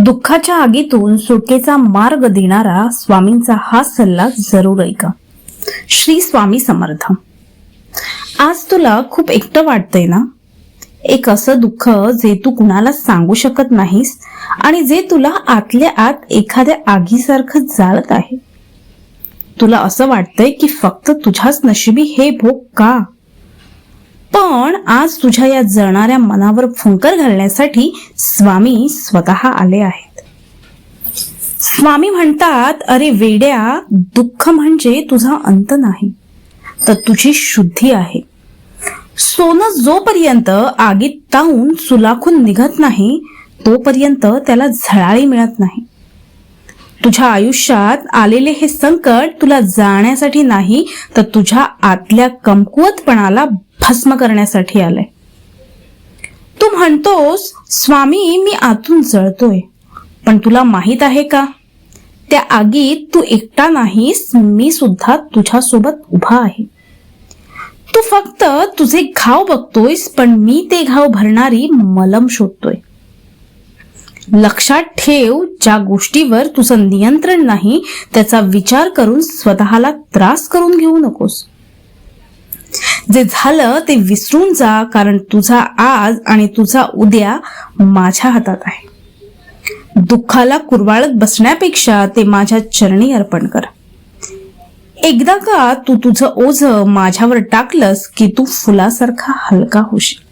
दुःखाच्या आगीतून सुटकेचा मार्ग देणारा स्वामींचा हा सल्ला जरूर ऐका. श्री स्वामी समर्थ. आज तुला खूप एकटं वाटतंय ना? एक असं दुःख जे तू कुणाला सांगू शकत नाहीस आणि जे तुला आतल्या आत एखाद्या आगीसारखं जाळत आहे. तुला असं वाटतंय की फक्त तुझ्याच नशिबी हे भोग का? पण आज तुझ्या या जळणाऱ्या मनावर फुंकर घालण्यासाठी स्वामी स्वतः आले आहेत. स्वामी म्हणतात, अरे वेड्या, दुःख म्हणजे तुझा अंत नाही, तर तुझी शुद्धी आहे. सोनं जोपर्यंत आगीत तावून सुलाखून निघत नाही तोपर्यंत त्याला झळाळी मिळत नाही. तुझ्या आयुष्यात आलेले हे संकट तुला जाण्यासाठी नाही, तर तुझ्या आतल्या कमकुवतपणाला भस्म करण्यासाठी आलंय. तू म्हणतोस, स्वामी मी आतून जळतोय, पण तुला माहित आहे का, त्या आगीत तू एकटा नाहीस, मी सुद्धा तुझ्यासोबत उभा आहे. तू फक्त तुझे घाव बघतोयस, पण मी ते घाव भरणारी मलम शोधतोय. लक्षात ठेव, ज्या गोष्टीवर तुझं नियंत्रण नाही त्याचा विचार करून स्वतःला त्रास करून घेऊ नकोस. जे झालं ते विसरून जा, कारण तुझा आज आणि तुझा उद्या माझ्या हातात आहे. दुःखाला कुरवाळत बसण्यापेक्षा ते माझ्या चरणी अर्पण कर. एकदा का तू तुझं ओझं माझ्यावर टाकलंस की तू फुलासारखा हलका होशील.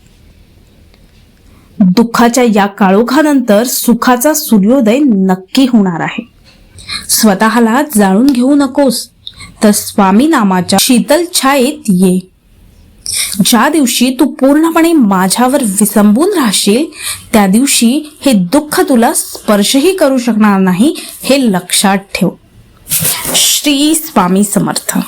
दुःखाच्या या काळोखानंतर सुखाचा सूर्योदय नक्की होणार आहे. स्वतःला जाळून घेऊ नकोस, तर स्वामी नामाच्या शीतल छायेत ये. ज्या दिवशी तू पूर्णपणे माझ्यावर विसंबून राहशील त्या दिवशी हे दुःख तुला स्पर्शही करू शकणार नाही, हे लक्षात ठेव. श्री स्वामी समर्थ.